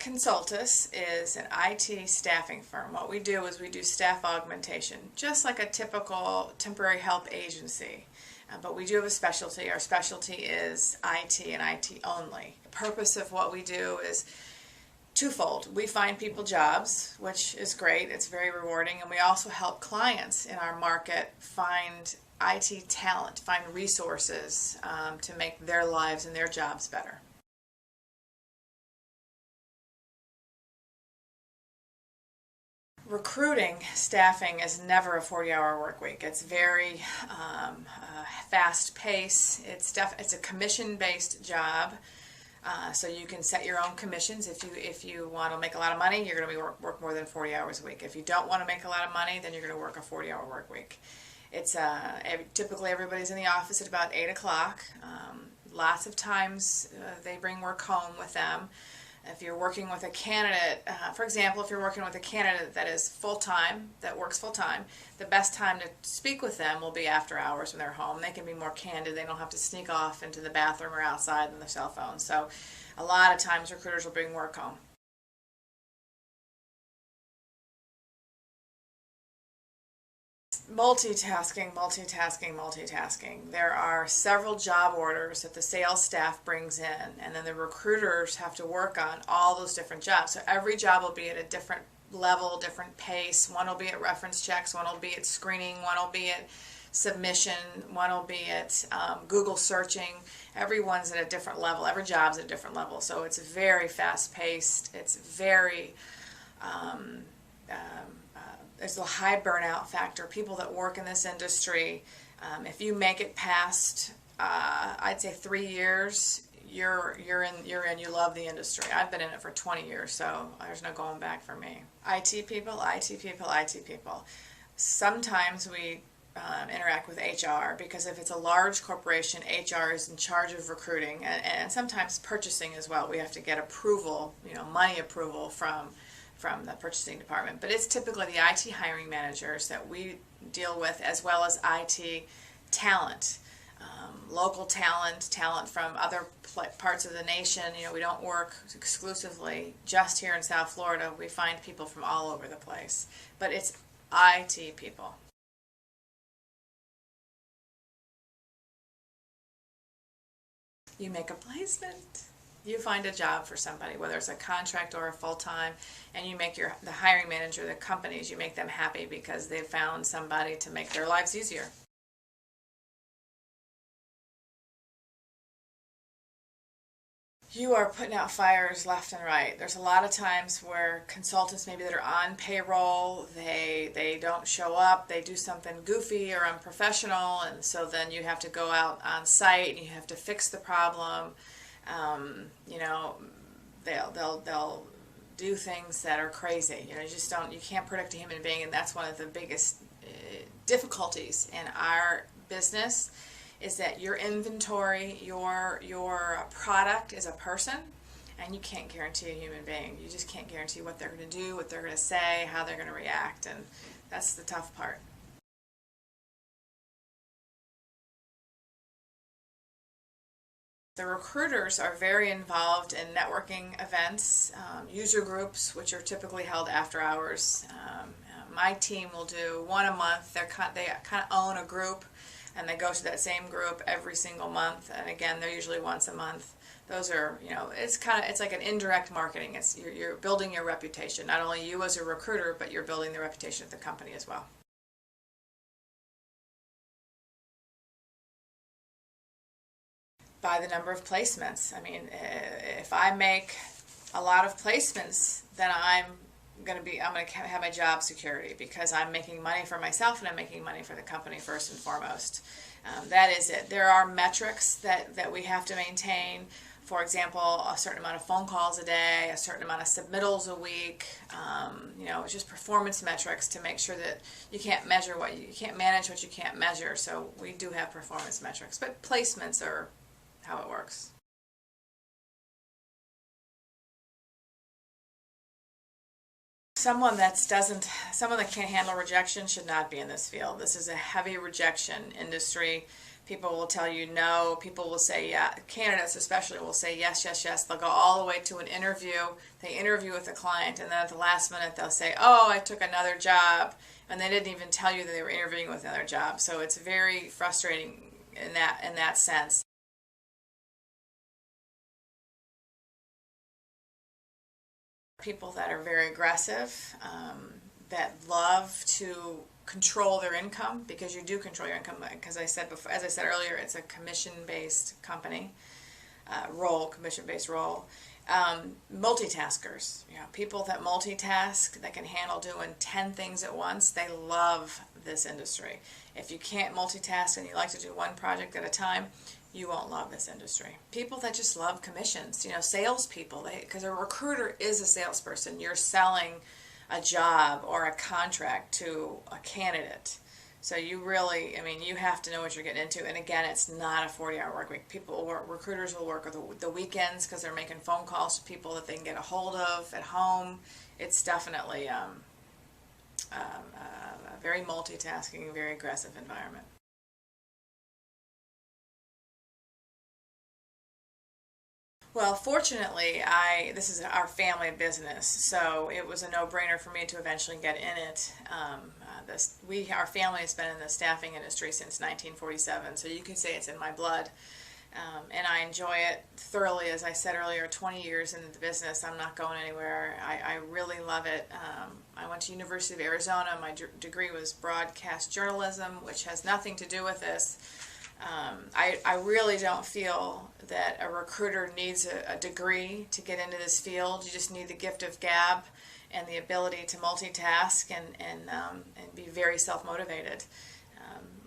Consultis is an IT staffing firm. What we do is we do staff augmentation, just like a typical temporary help agency. But we do have a specialty. Our specialty is IT and IT only. The purpose of what we do is twofold. We find people jobs, which is great. It's very rewarding. And we also help clients in our market find IT talent, find resources to make their lives and their jobs better. Recruiting staffing is never a 40-hour work week. It's very fast pace. It's a commission-based job, so you can set your own commissions. If you want to make a lot of money, you're going to work more than 40 hours a week. If you don't want to make a lot of money, then you're going to work a 40-hour work week. It's typically everybody's in the office at about 8 o'clock. Lots of times they bring work home with them. If you're working with a candidate, for example, if you're working with a candidate that is full-time, that works full-time, the best time to speak with them will be after hours when they're home. They can be more candid. They don't have to sneak off into the bathroom or outside on the cell phone. So a lot of times recruiters will bring work home. Multitasking. There are several job orders that the sales staff brings in, and then the recruiters have to work on all those different jobs. So every job will be at a different level, different pace. One will be at reference checks, one will be at screening, one will be at submission, one will be at Google searching. Everyone's at a different level. Every job's at a different level. So it's very fast-paced. It's very... there's a high burnout factor. People that work in this industry, if you make it past, I'd say 3 years, you're in. You love the industry. I've been in it for 20 years, so there's no going back for me. IT people. Sometimes we interact with HR because if it's a large corporation, HR is in charge of recruiting and sometimes purchasing as well. We have to get approval, money approval from the purchasing department. But it's typically the IT hiring managers that we deal with, as well as IT talent, local talent from other parts of the nation. We don't work exclusively just here in South Florida. We find people from all over the place. But it's IT people. You make a placement. You find a job for somebody, whether it's a contract or a full-time, and you make the hiring manager, the companies, you make them happy because they've found somebody to make their lives easier. You are putting out fires left and right. There's a lot of times where consultants maybe that are on payroll, they don't show up, they do something goofy or unprofessional, and so then you have to go out on site and you have to fix the problem. They'll do things that are crazy. You can't predict a human being, and that's one of the biggest difficulties in our business, is that your inventory, your product is a person, and you can't guarantee a human being. You just can't guarantee what they're going to do, what they're going to say, how they're going to react, and that's the tough part. The recruiters are very involved in networking events, user groups, which are typically held after hours. My team will do one a month. They kind of own a group, and they go to that same group every single month. And again, they're usually once a month. Those are, it's like an indirect marketing. You're building your reputation. Not only you as a recruiter, but you're building the reputation of the company as well. By the number of placements. I mean, if I make a lot of placements, then I'm going to have my job security because I'm making money for myself and I'm making money for the company first and foremost. That is it. There are metrics that we have to maintain. For example, a certain amount of phone calls a day, a certain amount of submittals a week. It's just performance metrics to make sure that you can't manage what you can't measure. So we do have performance metrics, but placements are how it works. Someone that can't handle rejection should not be in this field. This is a heavy rejection industry. People will tell you no. People will say, yeah, candidates especially will say yes, yes, yes. They'll go all the way to an interview. They interview with a client, and then at the last minute they'll say, oh, I took another job, and they didn't even tell you that they were interviewing with another job. So it's very frustrating in that sense. People that are very aggressive, that love to control their income, because you do control your income. Because I said before, as I said earlier, it's a commission-based company commission-based role. Multitaskers, people that multitask, that can handle doing 10 things at once. They love this industry. If you can't multitask and you like to do one project at a time, you won't love this industry. People that just love commissions, salespeople, because a recruiter is a salesperson. You're selling a job or a contract to a candidate. So you really, you have to know what you're getting into. And again, it's not a 40-hour work week. Recruiters will work the weekends because they're making phone calls to people that they can get a hold of at home. It's definitely a very multitasking, very aggressive environment. Well, fortunately, this is our family business, so it was a no-brainer for me to eventually get in it. Our family has been in the staffing industry since 1947, so you can say it's in my blood. And I enjoy it thoroughly. As I said earlier, 20 years into the business, I'm not going anywhere. I really love it. I went to University of Arizona. My degree was broadcast journalism, which has nothing to do with this. I really don't feel that a recruiter needs a degree to get into this field. You just need the gift of gab and the ability to multitask and be very self-motivated.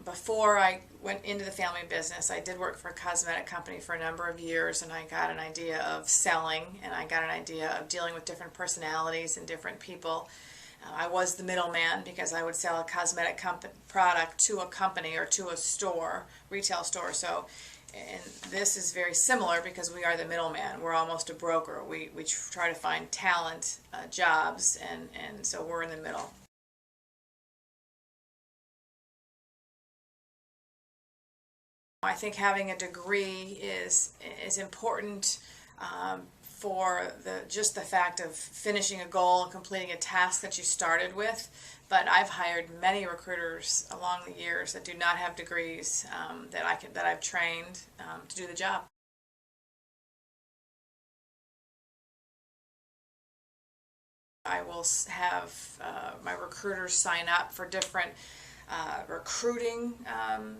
Before I went into the family business, I did work for a cosmetic company for a number of years, and I got an idea of selling, and I got an idea of dealing with different personalities and different people. I was the middleman because I would sell a cosmetic product to a company or to a store, retail store. So, and this is very similar because we are the middleman. We're almost a broker. We try to find talent, jobs, and so we're in the middle. I think having a degree is important for just the fact of finishing a goal and completing a task that you started with. But I've hired many recruiters along the years that do not have degrees that I've trained to do the job. I will have my recruiters sign up for different recruiting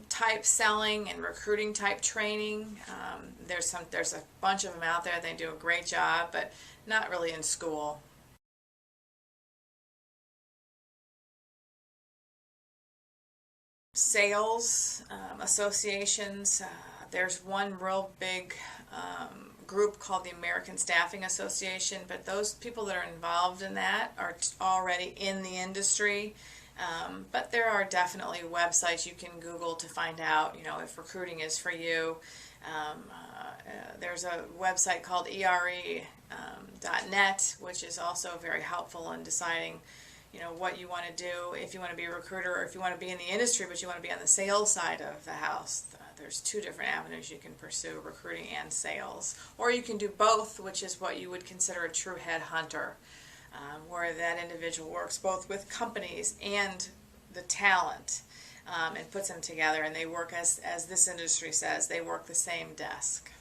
type selling and recruiting type training. There's a bunch of them out there. They do a great job, but not really in school. Sales associations. There's one real big group called the American Staffing Association, but those people that are involved in that are already in the industry. But there are definitely websites you can Google to find out, if recruiting is for you. There's a website called ERE.net, which is also very helpful in deciding, what you want to do, if you want to be a recruiter or if you want to be in the industry but you want to be on the sales side of the house. There's two different avenues you can pursue, recruiting and sales. Or you can do both, which is what you would consider a true headhunter. Where that individual works both with companies and the talent and puts them together, and they work, as this industry says, they work the same desk.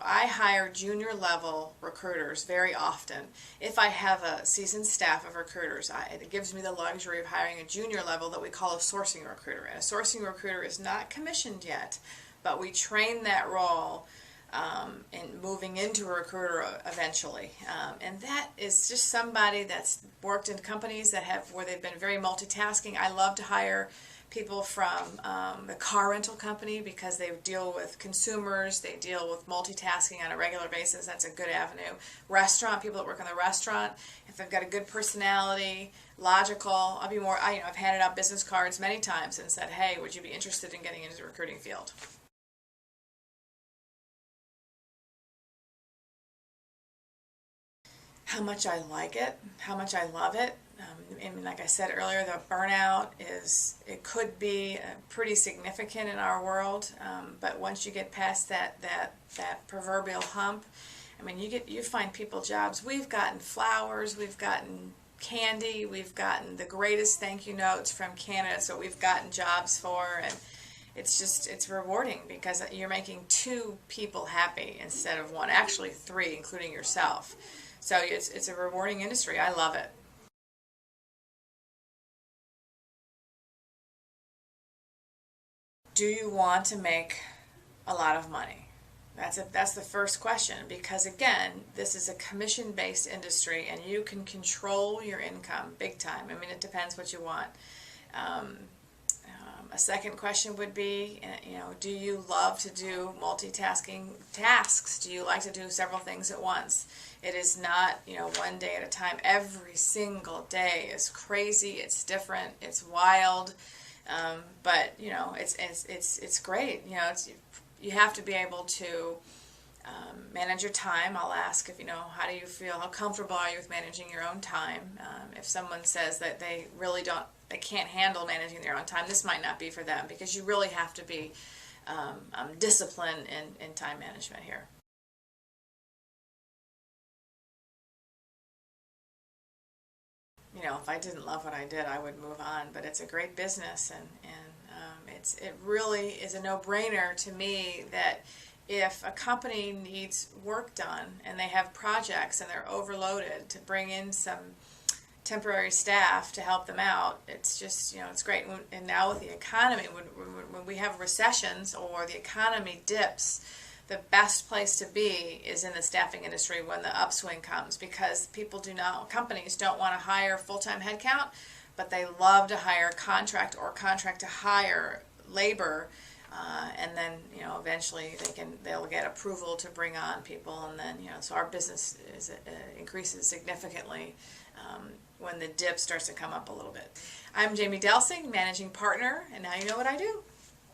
I hire junior level recruiters very often. If I have a seasoned staff of recruiters, it gives me the luxury of hiring a junior level that we call a sourcing recruiter. And a sourcing recruiter is not commissioned yet, but we train that role and moving into a recruiter eventually. And that is just somebody that's worked in companies where they've been very multitasking. I love to hire people from the car rental company because they deal with consumers, they deal with multitasking on a regular basis. That's a good avenue. Restaurant, people that work in the restaurant, if they've got a good personality, logical, I've handed out business cards many times and said, hey, would you be interested in getting into the recruiting field? How much I like it, how much I love it. And like I said earlier, the burnout it could be pretty significant in our world. But once you get past that proverbial hump, I mean, you find people jobs. We've gotten flowers, we've gotten candy, we've gotten the greatest thank you notes from candidates that we've gotten jobs for, and it's rewarding because you're making two people happy instead of one, actually three, including yourself. So it's a rewarding industry. I love it. Do you want to make a lot of money? That's the first question, because again, this is a commission-based industry and you can control your income big time. I mean, it depends what you want. A second question would be, do you love to do multitasking tasks? Do you like to do several things at once? It is not, one day at a time. Every single day is crazy. It's different. It's wild. But it's great. You have to be able to manage your time. I'll ask if how do you feel? How comfortable are you with managing your own time? If someone says that they really they can't handle managing their own time, this might not be for them, because you really have to be disciplined in time management here. If I didn't love what I did, I would move on. But it's a great business, and it really is a no-brainer to me that if a company needs work done and they have projects and they're overloaded, to bring in some temporary staff to help them out, it's just, it's great. And now with the economy, when we have recessions or the economy dips, the best place to be is in the staffing industry when the upswing comes, because companies don't want to hire full-time headcount, but they love to hire contract or contract to hire labor, and then eventually they'll get approval to bring on people, and then so our business increases significantly when the dip starts to come up a little bit. I'm Jamie Delsing, managing partner, and now you know what I do.